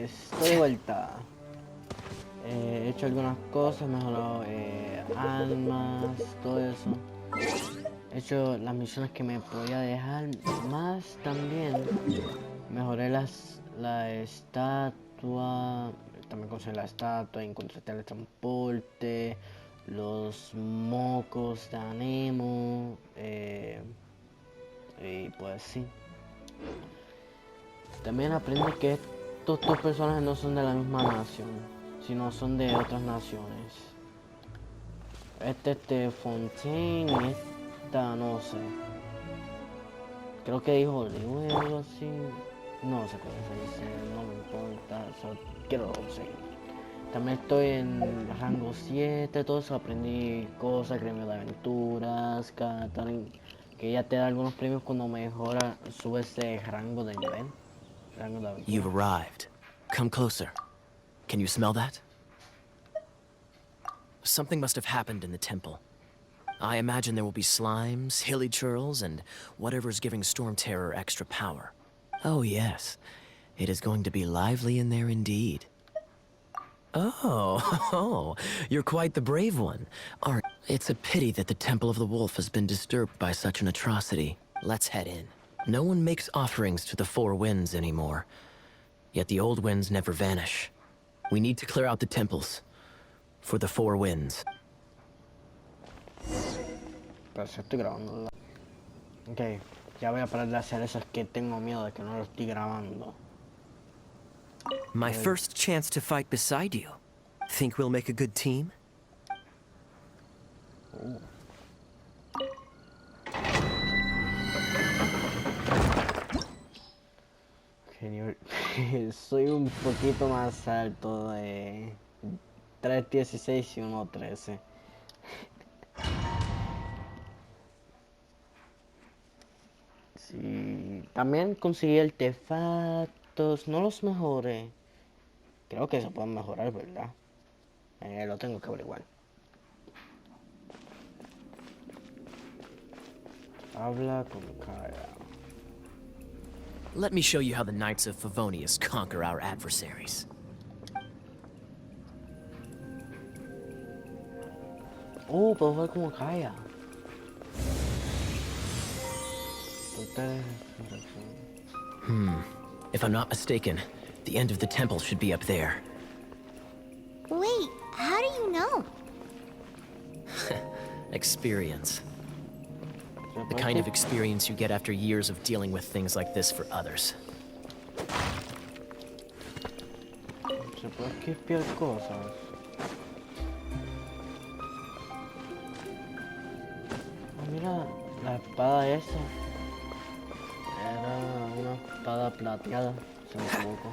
estoy de vuelta. He hecho algunas cosas, mejorado armas, todo eso. He hecho las misiones que me podía dejar, más también mejoré la estatua, también conseguí la estatua, encontré teletransporte, los mocos de Anemo, y pues sí. También aprendí que estos dos personajes no son de la misma nación, sino son de otras naciones. Este Fontaine y esta no sé. Creo que dijo Olive o algo así. No sé cómo se dice, no me importa, solo quiero conseguir. También estoy en rango 7, todo eso aprendí cosas, gremio de aventuras, que ya te da algunos premios cuando mejora, subes de rango de nivel. You've arrived. Come closer. Can you smell that? Something must have happened in the temple. I imagine there will be slimes, hilly churls, and whatever's giving Storm Terror extra power. Oh yes, it is going to be lively in there indeed. Oh, you're quite the brave one, aren't you? It's a pity that the Temple of the Wolf has been disturbed by such an atrocity. Let's head in. No one makes offerings to the Four Winds anymore. Yet the old winds never vanish. We need to clear out the temples. For the Four Winds. Pero si estoy grabando. Ok, ya voy a parar de hacer eso, es que tengo miedo de que no lo estoy grabando. My first chance to fight beside you. Think we'll make a good team? Soy un poquito más alto de 3.16 y 1.13. Sí, también conseguí artefactos, no los mejoré. Creo que se pueden mejorar, ¿verdad? Lo tengo que averiguar. Habla con Kara. Let me show you how the Knights of Favonius conquer our adversaries. Oh, puedo jugar como Kaya. If I'm not mistaken, the end of the temple should be up there. Wait, how do you know? Experience. The kind of experience you get after years of dealing with things like this for others. Se puede esquipear cosas. Ah, mira, la espada esa. Era una espada plateada, si no me equivoco.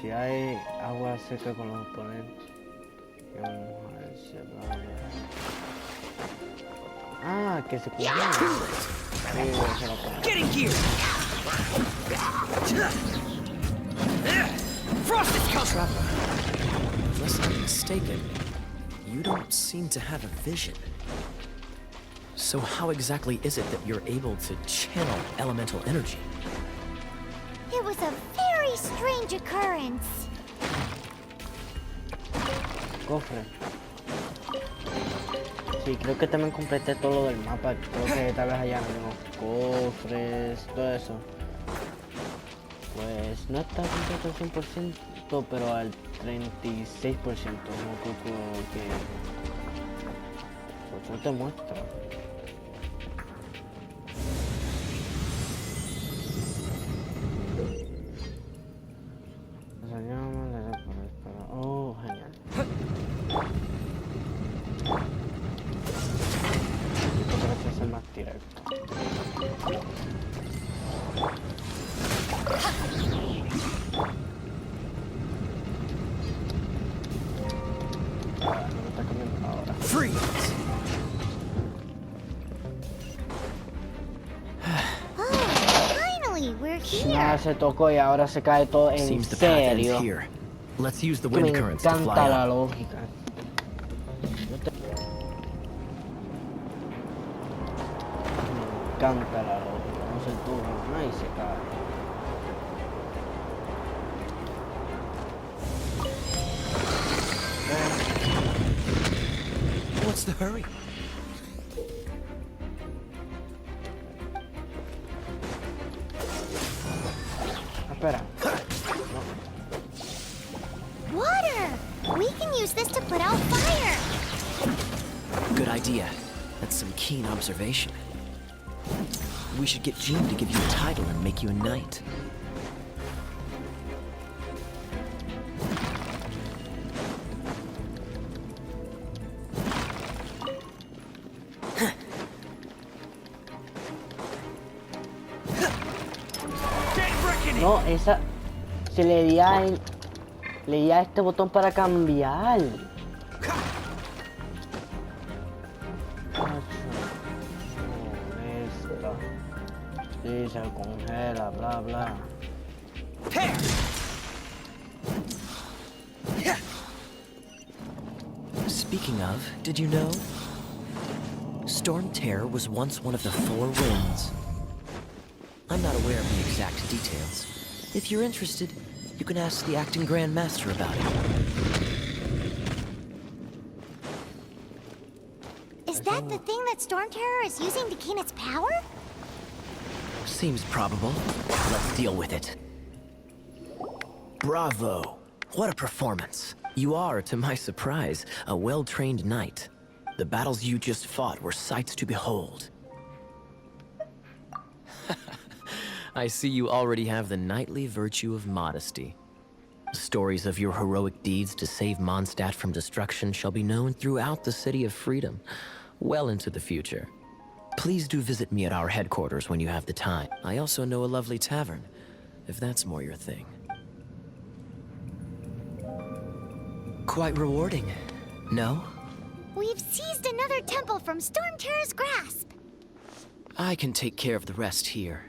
Si hay agua seca con los oponentes. Vamos a ver si ah, que se cubre. Get in gear! Frost is coming! Unless I'm mistaken, you don't seem to have a vision. So how exactly is it that you're able to channel elemental energy? It was a very strange occurrence. Cofre. Sí, creo que también completé todo lo del mapa. Creo que tal vez hayan algunos cofres, todo eso. Pues no está completo al 100%, pero al 36%. No creo que... Pues no te muestra. Oh, genial. Parece ser más directo. No me está cambiando ahora. Freeze! Finally, we're here. Nada se tocó y ahora se cae todo en Seems the path ends serio. here. Let's use the Que me wind currents to fly encanta la up. lógica. Me encanta la lógica. No sé tú, ay, se cae. the hurry? Espera. Water! We can use this to put out fire! Good idea. That's some keen observation. We should get Jean to give you a title and make you a knight. No, esa... Se le di a él... Le di a este botón para cambiar. Esta. Sí, se congela, bla, bla. Speaking of, did you know? Storm Terror was once one of the Four Winds. I'm not aware of the exact details. If you're interested, you can ask the acting Grand Master about it. Is that the thing that Storm Terror is using to gain its power? Seems probable. Let's deal with it. Bravo! What a performance. You are, to my surprise, a well-trained knight. The battles you just fought were sights to behold. I see you already have the knightly virtue of modesty. Stories of your heroic deeds to save Mondstadt from destruction shall be known throughout the City of Freedom, well into the future. Please do visit me at our headquarters when you have the time. I also know a lovely tavern, if that's more your thing. Quite rewarding, no? We've seized another temple from Storm Terror's grasp. I can take care of the rest here.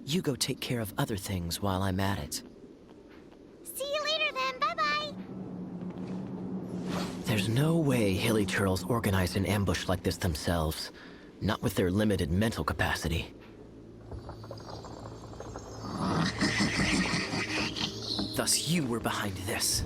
You go take care of other things while I'm at it. See you later then, bye-bye. There's no way Hilly Turtles organized an ambush like this themselves. Not with their limited mental capacity. Thus you were behind this.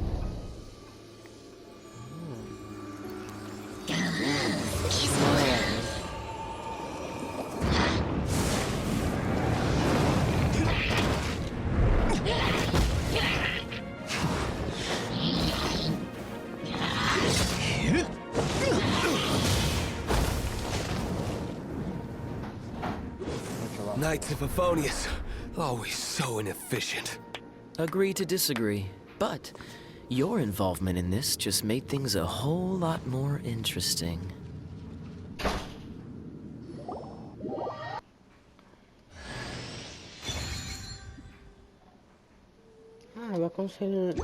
Knights of Euphonius, always so inefficient. Agree to disagree, but your involvement in this just made things a whole lot more interesting. Va a conseguir...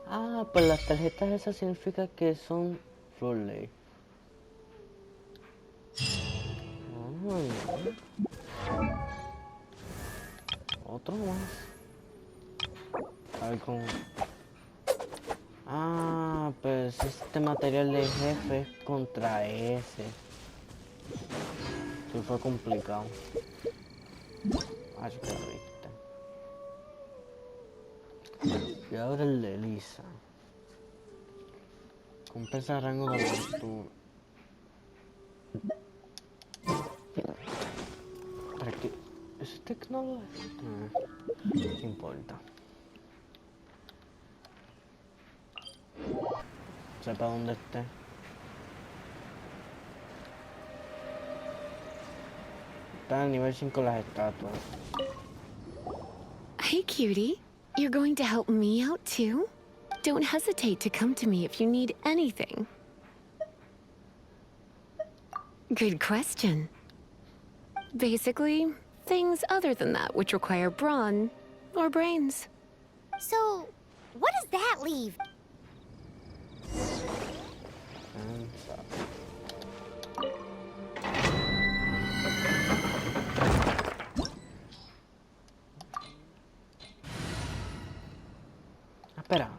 Ah, pues las tarjetas esas significa que son Florley. Otro más. A ver cómo... Ah, pues este material de jefe es contra ese. Sí, fue complicado. Ah, yo que lo viste. Y ahora el de Lisa. Compensa el rango de aventura. ¿Para qué? ¿Es tecnología? No importa. Sepa dónde esté. Está en nivel 5 las estatuas. Hey, cutie. You're going to help me out, too? Don't hesitate to come to me if you need anything. Good question. Basically, things other than that which require brawn or brains. So, what does that leave? Espera.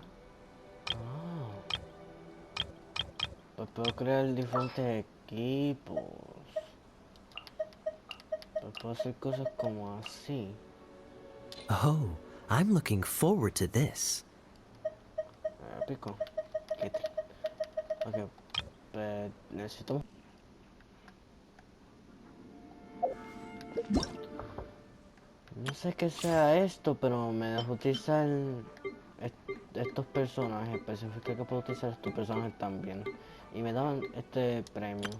Pues puedo crear diferentes equipos. Pues puedo hacer cosas como así. Oh, I'm looking forward to this. Pico. Quite. Ok. necesito... No sé qué sea esto, pero me dejó utilizar estos personajes. Especifica que puedo utilizar estos personajes también. Y me daban este premio.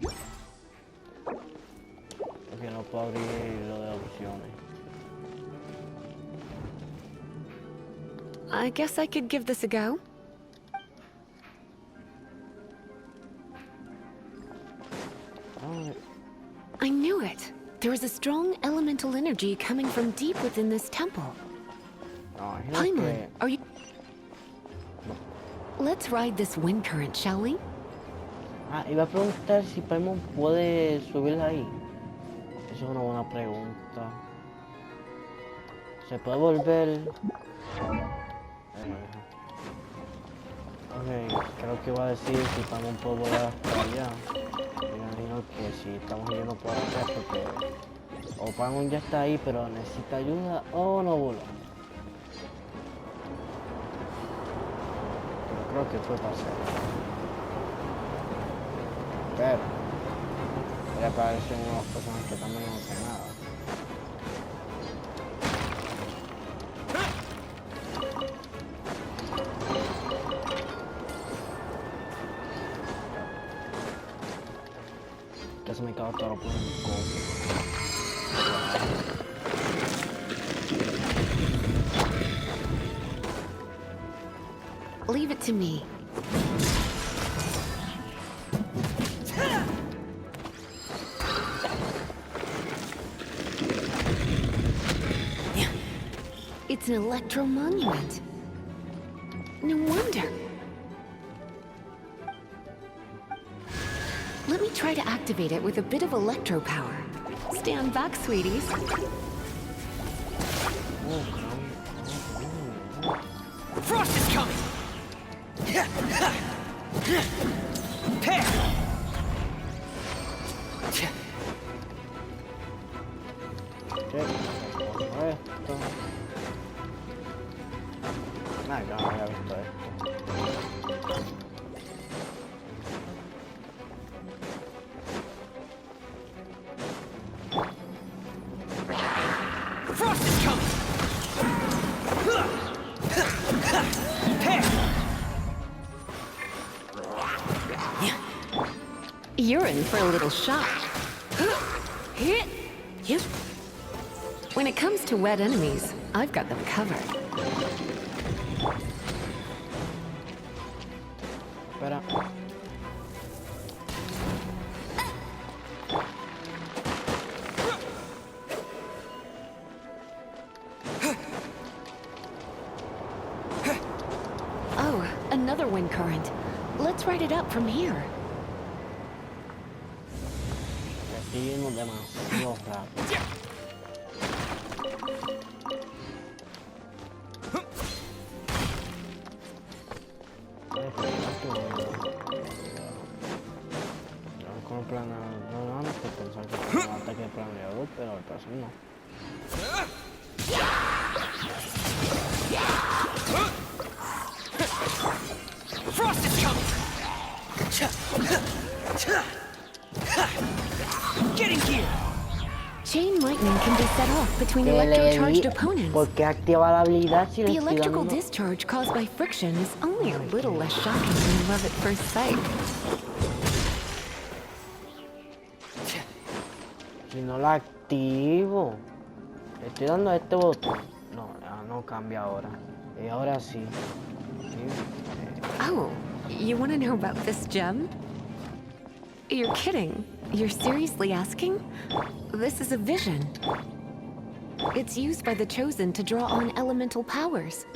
Porque no puedo abrir lo de opciones. I guess I could give this a go. Ah, I knew it. There is a strong elemental energy coming from deep within this temple. no, imagino Paimon, que... are you... Let's ride this wind current, shall we? Ah, iba a preguntar si Paimon puede subir ahí. Eso es una buena pregunta. ¿Se puede volver? Ok, creo que iba a decir si Paimon puede volar hasta allá. Me imagino que si estamos yendo por acá porque o Paimon ya está ahí pero necesita ayuda o no voló. Pero creo que fue pasar. Pero ya aparecen unas personas que también no hacen nada. Ya se me acabó todo por Leave it to me. It's an electro monument. No wonder. Let me try to activate it with a bit of electro power. Stand back, sweeties. Frost is coming! Pair! Esto. Nada, que no había visto esto. Frost is coming! Pair! You're in for a little shock. When it comes to wet enemies, I've got them covered. Espera. Oh, another wind current. Let's ride it up from here. Estoy yendo demasiado rápido. Con el planeador, no, que pensaba que tenía un ataque de planeador, pero al parecer no. Frost is coming! Getting here! Chain lightning can be set off between electro-charged opponents. ¿Por qué activa la habilidad si le The estoy electrical dando? discharge caused by friction is only a little less shocking than love at first sight. Si no la activo. Le estoy dando a este botón. No, no cambia ahora. Y ahora sí. Oh, you want to know about this gem? You're kidding. You're seriously asking? This is a vision. It's used by the Chosen to draw on elemental powers.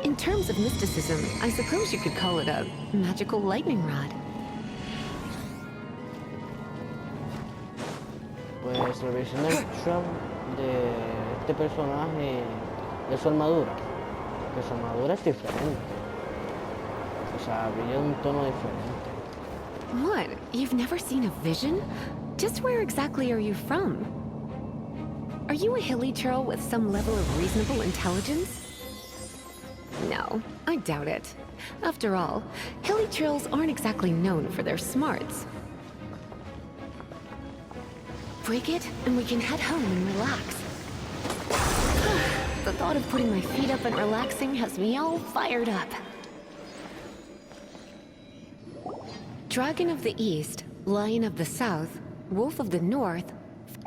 In terms of mysticism, I suppose you could call it a magical lightning rod. Pues la versión del Trump de este personaje, de su armadura. Que su armadura es diferente. O sea, brilla un tono diferente. What? You've never seen a vision? Just where exactly are you from? Are you a hilly churl with some level of reasonable intelligence? No, I doubt it. After all, hilly trails aren't exactly known for their smarts. Break it, and we can head home and relax. The thought of putting my feet up and relaxing has me all fired up. Dragon of the East, Lion of the South, Wolf of the North,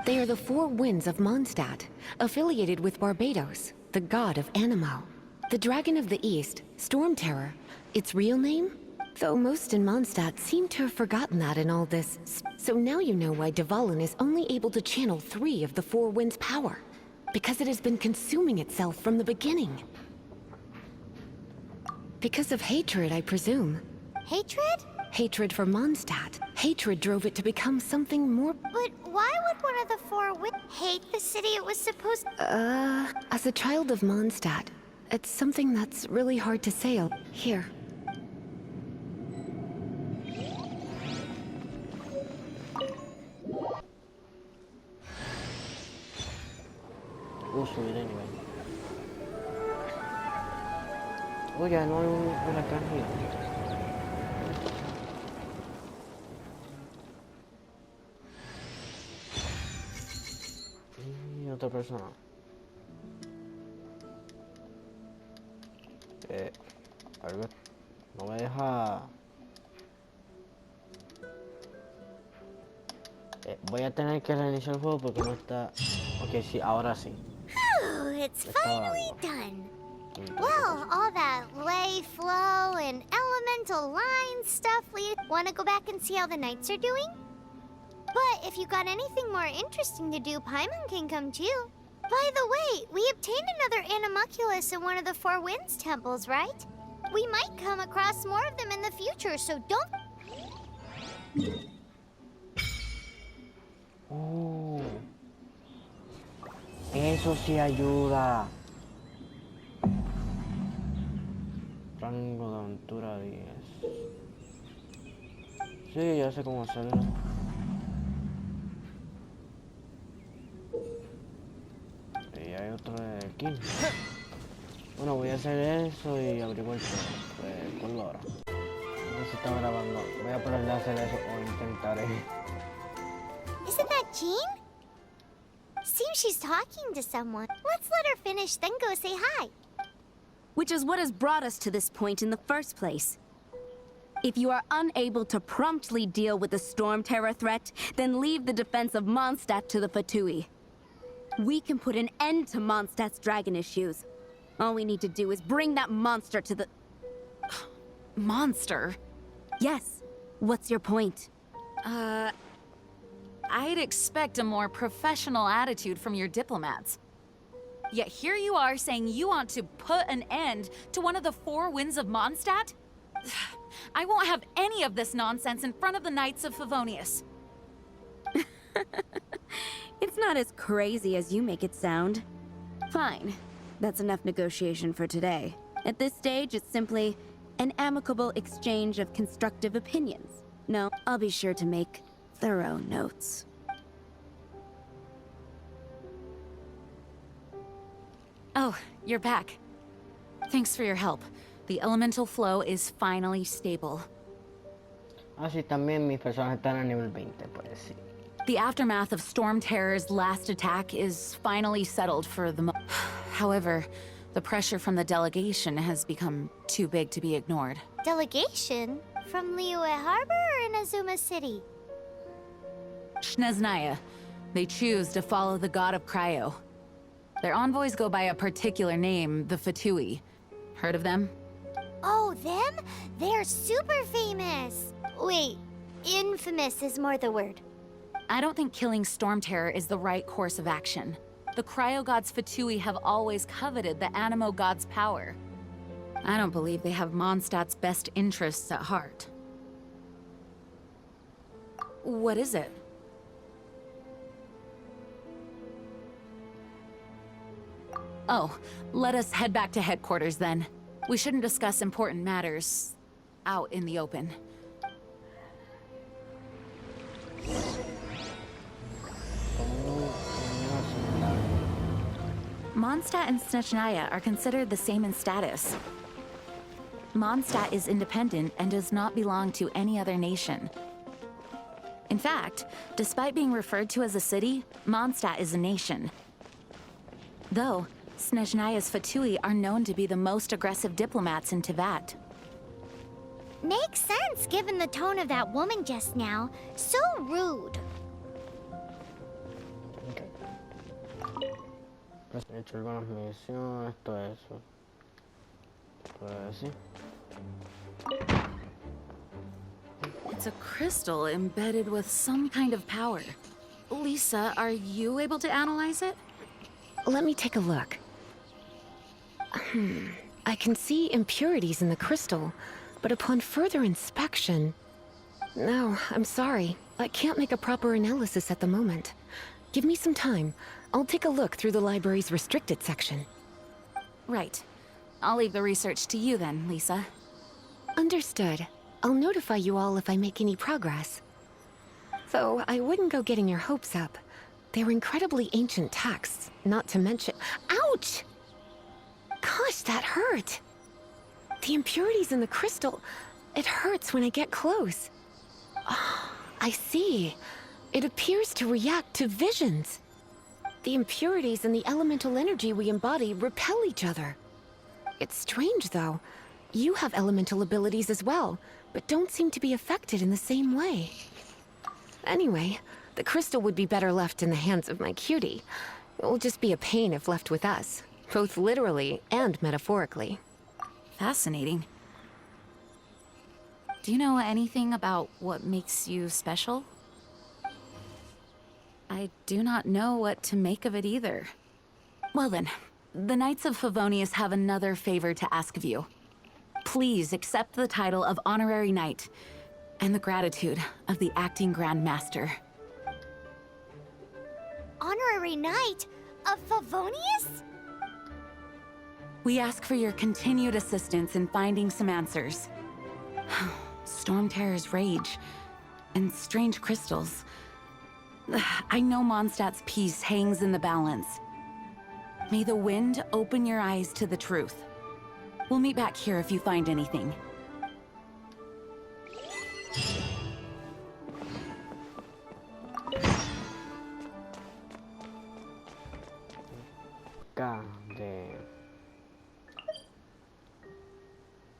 they are the four winds of Mondstadt, affiliated with Barbados, the god of Anemo. The Dragon of the East, Storm Terror, its real name? Though most in Mondstadt seem to have forgotten that in all this, so now you know why Dvalin is only able to channel 3 of the four winds' power. Because it has been consuming itself from the beginning. Because of hatred, I presume. Hatred? Hatred for Mondstadt. Hatred drove it to become something more... But why would one of the four hate the city it was supposed... As a child of Mondstadt, it's something that's really hard to say. Here. Subir de nivel. Oye, no hay un huracán gigante. Y otra persona. Algo no me deja. Voy a tener que reiniciar el juego porque no está. Ok, sí, ahora sí. Oh, it's finally done. Well, all that lay, flow, and elemental line stuff, we want to go back and see how the knights are doing? But if you got anything more interesting to do, Paimon can come too. By the way, we obtained another Animalculus in one of the Four Winds temples, right? We might come across more of them in the future, so don't... Oh. Eso sí ayuda. Rango de aventura 10. Sí, ya sé cómo hacerlo. Y hay otro de 15. Bueno, voy a hacer eso y averiguar el polvo ahora. No sé si está grabando. Voy a ponerle a hacer eso o intentaré. Isn't that Jean? Seems she's talking to someone. Let's let her finish, then go say hi. Which is what has brought us to this point in the first place. If you are unable to promptly deal with the Storm Terror threat, then leave the defense of Mondstadt to the Fatui. We can put an end to Mondstadt's dragon issues. All we need to do is bring that monster to the... Monster? Yes. What's your point? I'd expect a more professional attitude from your diplomats. Yet here you are saying you want to put an end to one of the four winds of Mondstadt? I won't have any of this nonsense in front of the Knights of Favonius. It's not as crazy as you make it sound. Fine. That's enough negotiation for today. At this stage, it's simply an amicable exchange of constructive opinions. No, I'll be sure to make thorough notes. Oh, you're back. Thanks for your help. The elemental flow is finally stable. Sí, también mis personajes están a nivel 20, pues sí. The aftermath of Storm Terror's last attack is finally settled for the However, the pressure from the delegation has become too big to be ignored. Delegation? From Liyue Harbor or in Azuma City? Snezhnaya. They choose to follow the god of Cryo. Their envoys go by a particular name, the Fatui. Heard of them? Oh, them? They're super famous! Wait, infamous is more the word. I don't think killing Storm Terror is the right course of action. The Cryo gods Fatui have always coveted the Anemo god's power. I don't believe they have Mondstadt's best interests at heart. What is it? Oh, let us head back to headquarters then. We shouldn't discuss important matters out in the open. Mondstadt and Snezhnaya are considered the same in status. Mondstadt is independent and does not belong to any other nation. In fact, despite being referred to as a city, Mondstadt is a nation. Though, Snezhnaya's Fatui are known to be the most aggressive diplomats in Teyvat. Makes sense given the tone of that woman just now. So rude. Okay. Pues he hecho algunas misiones, todo eso. Pues sí. It's a crystal embedded with some kind of power. Lisa, are you able to analyze it? Let me take a look. I can see impurities in the crystal, but upon further inspection... No, I'm sorry. I can't make a proper analysis at the moment. Give me some time. I'll take a look through the library's restricted section. Right. I'll leave the research to you then, Lisa. Understood. I'll notify you all if I make any progress. Though I wouldn't go getting your hopes up. They're incredibly ancient texts, not to mention... Ouch! Gosh, that hurt! The impurities in the crystal... It hurts when I get close. Oh, I see. It appears to react to visions. The impurities and the elemental energy we embody repel each other. It's strange, though. You have elemental abilities as well, but don't seem to be affected in the same way. Anyway, the crystal would be better left in the hands of my cutie. It will just be a pain if left with us, both literally and metaphorically. Fascinating. Do you know anything about what makes you special? I do not know what to make of it either. Well then, the Knights of Favonius have another favor to ask of you. Please accept the title of Honorary Knight and the gratitude of the Acting Grand Master. Honorary Knight of Favonius? We ask for your continued assistance in finding some answers. Storm Terror's rage and strange crystals. I know Mondstadt's peace hangs in the balance. May the wind open your eyes to the truth. We'll meet back here if you find anything.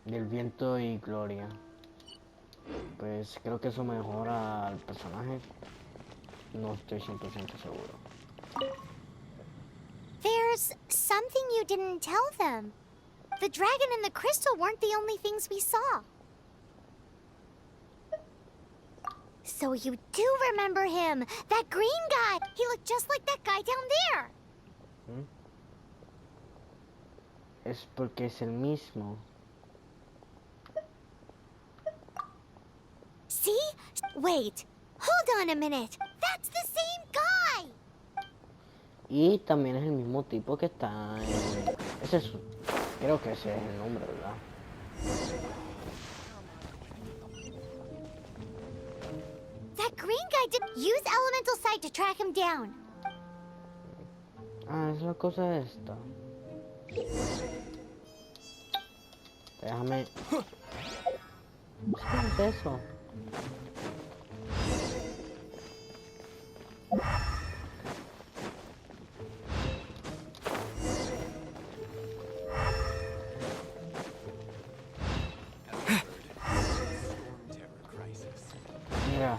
Del viento y gloria. Pues creo que eso mejora al personaje. No estoy 100% seguro. There's something you didn't tell them. The dragon and the crystal weren't the only things we saw. So you do remember him! That green guy! He looked just like that guy down there! Es porque es el mismo. See? Wait. Hold on a minute. That's the same guy! Y también es el mismo tipo que está en... Ese es... Creo que ese es el nombre, ¿verdad? That green guy did use elemental sight to track him down. Ah, es la cosa esta. Déjame... ¿Qué es eso? Mira.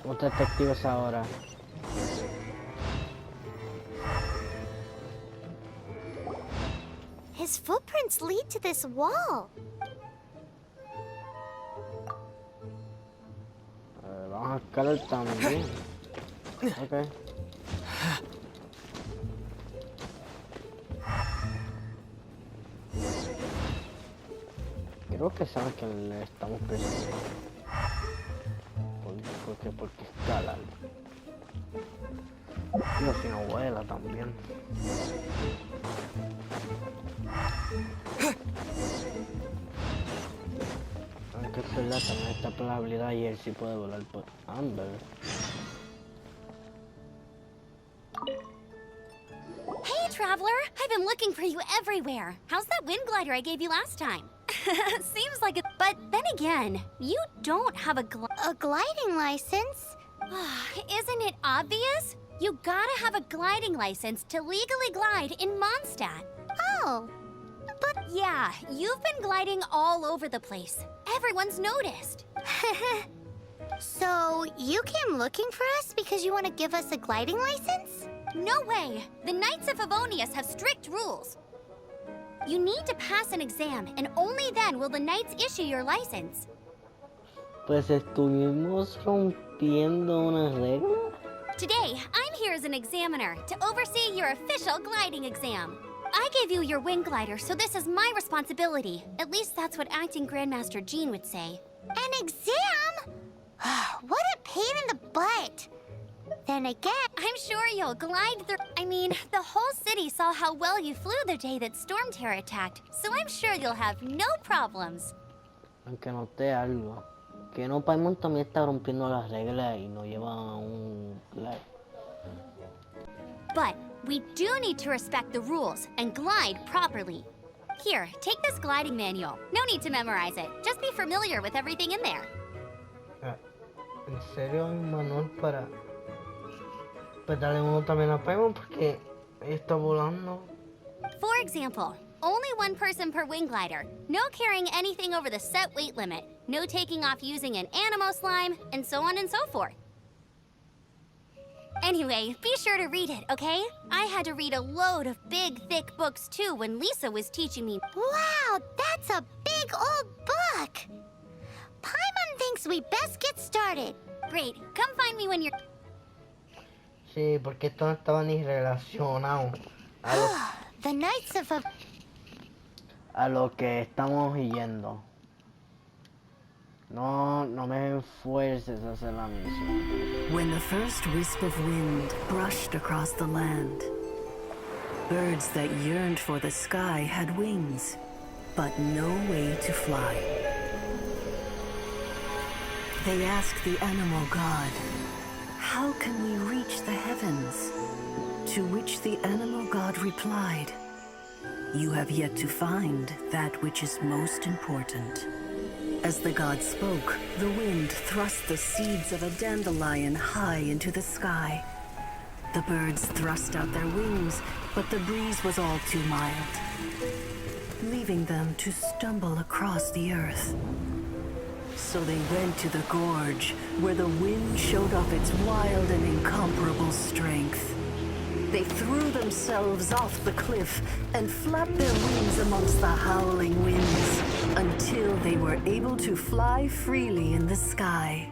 Los detectives ahora. His footprints lead to this wall. Vamos a escalar también. Ok. Creo que sabe que le estamos persiguiendo. Porque escala. Dios, si no vuela también. Aunque es verdad, también está por la habilidad y él sí puede volar por Amber. Hey, Traveler! traveler. I've been looking for you everywhere. How's that wind glider I gave you last time? Seems like it, but then again, you don't have a gliding license? Isn't it obvious? You gotta have a gliding license to legally glide in Mondstadt. Oh, but yeah, you've been gliding all over the place. Everyone's noticed. so you came looking for us because you want to give us a gliding license? No way! The Knights of Favonius have strict rules. You need to pass an exam, and only then will the Knights issue your license. Pues estuvimos rompiendo una regla. Today, I'm here as an examiner to oversee your official gliding exam. I gave you your wing glider, so this is my responsibility. At least that's what Acting Grandmaster Jean would say. An exam? What a pain in the butt. Then again, I'm sure you'll glide through. I mean, the whole city saw how well you flew the day that Storm Terror attacked, so I'm sure you'll have no problems. Aunque noté algo. Que no Paimon también está rompiendo las reglas y no lleva un glide. But we do need to respect the rules and glide properly. Here, take this gliding manual. No need to memorize it. Just be familiar with everything in there. ¿En serio hay un manual para...? Pues dale uno también a Paimon porque ella está volando. For example, only one person per wing glider. No carrying anything over the set weight limit. No taking off using an animo slime, and so on and so forth. Anyway, be sure to read it, okay? I had to read a load of big, thick books too when Lisa was teaching me. Wow, that's a big old book! Paimon thinks we best get started. Great, come find me when you're... Sí, porque esto no estaba ni relacionado The Knights of a lo que estamos yendo. No me fuerces a hacer la misión. When the first wisp of wind brushed across the land, birds that yearned for the sky had wings, but no way to fly. They asked the animal god, "How can we reach the heavens?" To which the animal god replied, "You have yet to find that which is most important." As the god spoke, the wind thrust the seeds of a dandelion high into the sky. The birds thrust out their wings, but the breeze was all too mild, leaving them to stumble across the earth. So they went to the gorge, where the wind showed off its wild and incomparable strength. They threw themselves off the cliff and flapped their wings amongst the howling winds until they were able to fly freely in the sky.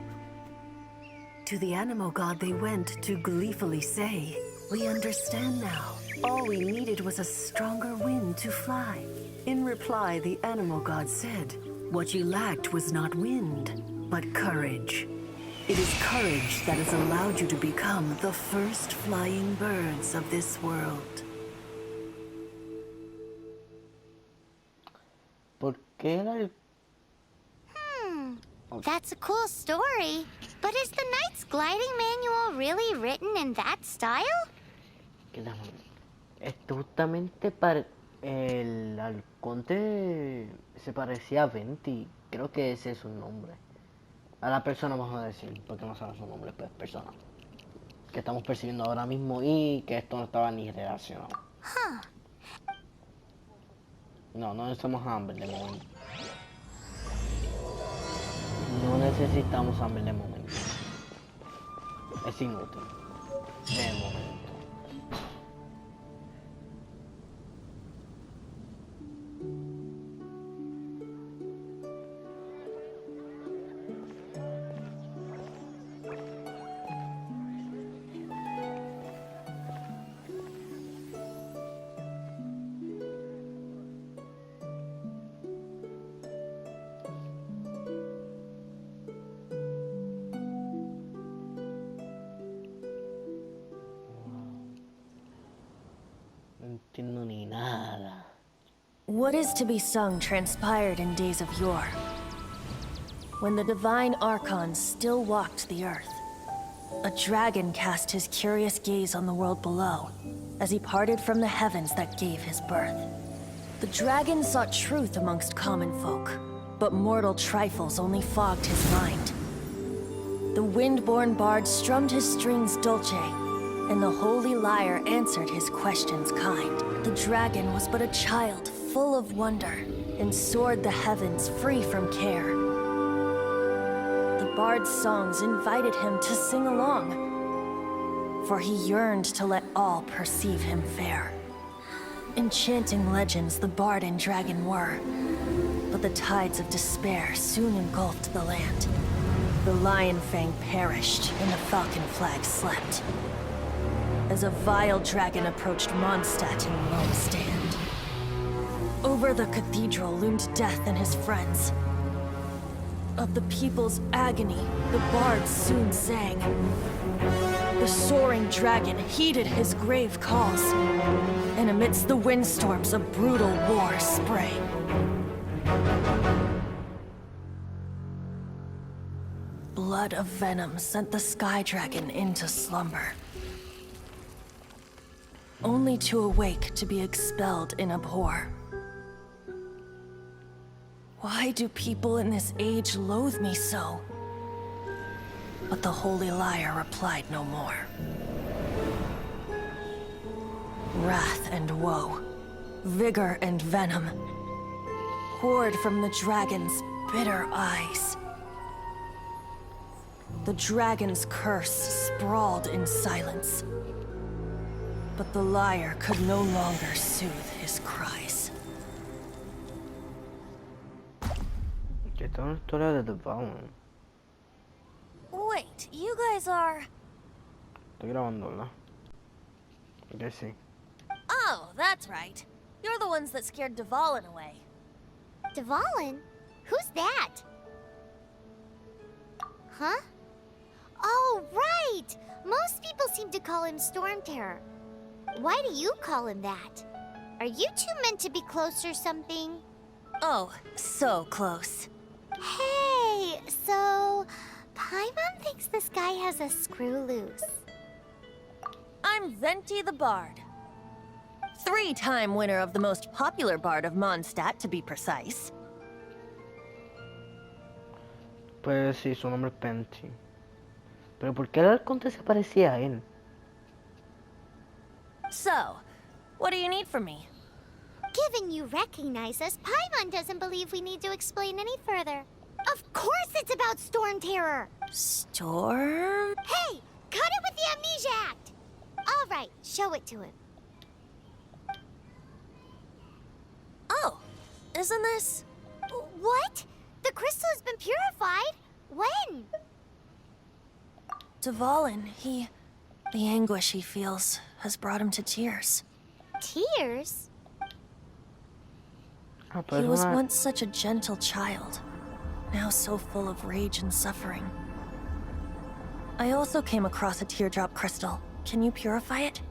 To the animal god they went to gleefully say, "We understand now. All we needed was a stronger wind to fly." In reply, the animal god said, "What you lacked was not wind, but courage. It is courage that has allowed you to become the first flying birds of this world." ¿Por qué era That's a cool story. But is the Knight's gliding manual really written in that style? Justamente el arconte se parecía a Venti. Creo que ese es su nombre. A la persona vamos a decir, porque no sabe su nombre, pues persona. Que estamos percibiendo ahora mismo y que esto no estaba ni relacionado. No necesitamos hambre de momento. No necesitamos hambre de momento. Es inútil. De momento. entiendo ni nada. What is to be sung transpired in days of yore, when the divine archons still walked the earth. A dragon cast his curious gaze on the world below, as he parted from the heavens that gave his birth. The dragon sought truth amongst common folk, but mortal trifles only fogged his mind. The wind-born bard strummed his strings dulce, and the holy lyre answered his questions kind. The dragon was but a child full of wonder, and soared the heavens free from care. The bard's songs invited him to sing along, for he yearned to let all perceive him fair. Enchanting legends the bard and dragon were, but the tides of despair soon engulfed the land. The Lion Fang perished, and the Falcon Flag slept, as a vile dragon approached Mondstadt in lone stand. Over the cathedral loomed death and his friends. Of the people's agony, the bards soon sang. The soaring dragon heeded his grave calls, and amidst the windstorms a brutal war sprang. Blood of venom sent the sky dragon into slumber, only to awake to be expelled in abhor. Why do people in this age loathe me so? But the holy lyre replied no more. Wrath and woe, vigor and venom, poured from the dragon's bitter eyes. The dragon's curse sprawled in silence, but the lyre could no longer soothe his cries. Que está una historia de Dvalin. Wait, you guys are... Estoy grabando, ¿verdad? Ok, sí. Oh, that's right. You're the ones that scared Dvalin away. Dvalin? Who's that? Huh? Oh, right! Most people seem to call him Storm Terror. Why do you call him that? Are you two meant to be close or something? Oh, so close. Hey, so... Paimon thinks this guy has a screw loose. I'm Venti the Bard. 3-time winner of the most popular bard of Mondstadt, to be precise. Pues sí, su nombre es Penty. Pero ¿por qué el arconte se parecía a él? So, what do you need from me? Given you recognize us, Paimon doesn't believe we need to explain any further. Of course it's about Storm Terror! Storm? Hey! Cut it with the Amnesia Act! Alright, show it to him. Oh, isn't this... What? The crystal has been purified? When? Dvalin, the anguish he feels has brought him to tears. Tears? He was once such a gentle child, now so full of rage and suffering. I also came across a teardrop crystal. Can you purify it?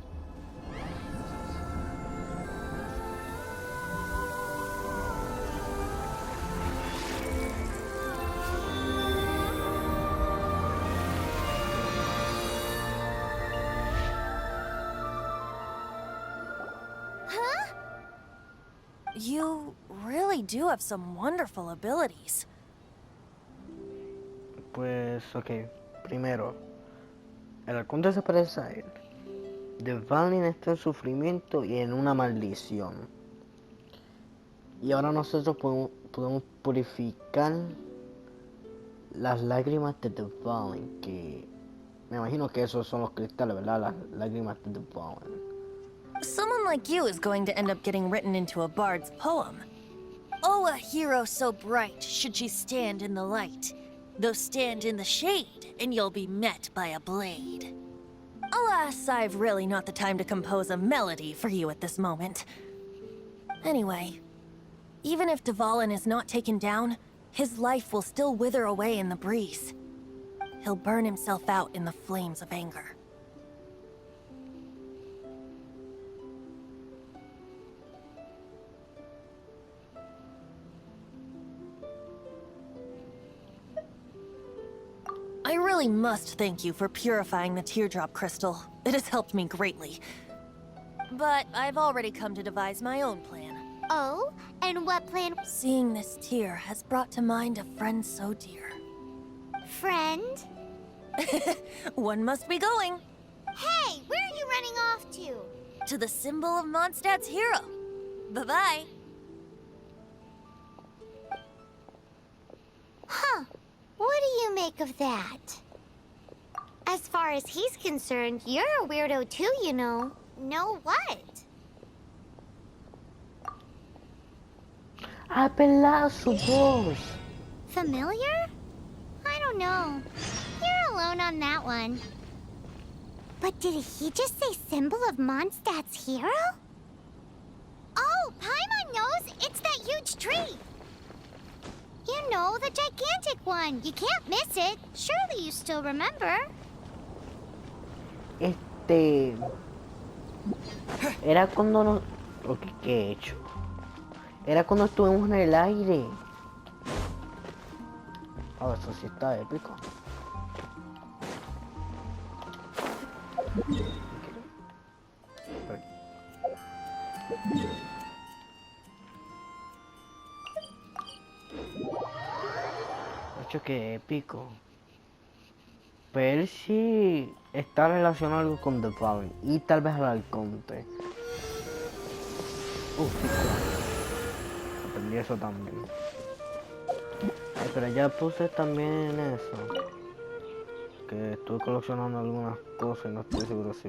You really do have some wonderful abilities. Pues, ok. Primero, el arconte se parece a él. Dvalin está en sufrimiento y en una maldición. Y ahora nosotros podemos purificar las lágrimas de Dvalin, que me imagino que esos son los cristales, ¿verdad? Las lágrimas de Dvalin. Someone like you is going to end up getting written into a bard's poem. Oh, a hero so bright, should she stand in the light. Though stand in the shade, and you'll be met by a blade. Alas, I've really not the time to compose a melody for you at this moment. Anyway, even if Dvalin is not taken down, his life will still wither away in the breeze. He'll burn himself out in the flames of anger. I really must thank you for purifying the teardrop crystal. It has helped me greatly. But I've already come to devise my own plan. Oh, and what plan? Seeing this tear has brought to mind a friend so dear. Friend? One must be going. Hey, where are you running off to? To the symbol of Mondstadt's hero. Bye-bye. Huh. What do you make of that? As far as he's concerned, you're a weirdo too, you know. Know what? Apelar su voz. Familiar? I don't know. You're alone on that one. But did he just say symbol of Mondstadt's hero? Oh, Paimon knows! It's that huge tree! You know, the gigantic one. You can't miss it. Surely you still remember. Era cuando no... Ok, ¿qué he hecho? Era cuando estuvimos en el aire. Oh, eso sí está épico. De hecho, qué épico. Percy está relacionado algo con Dvalin y tal vez al Arconte. Sí, claro. Aprendí eso también. Pero ya puse también eso. Que estuve coleccionando algunas cosas y no estoy seguro si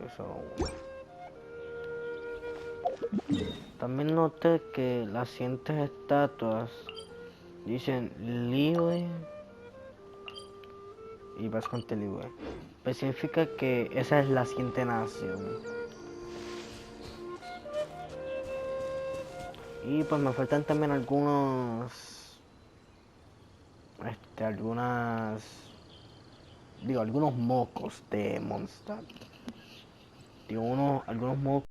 eso. También noté que las siguientes estatuas dicen Libre y bastante libre. Pues significa que esa es la siguiente nación. Y pues me faltan también algunos algunos mocos de Mondstadt. Algunos mocos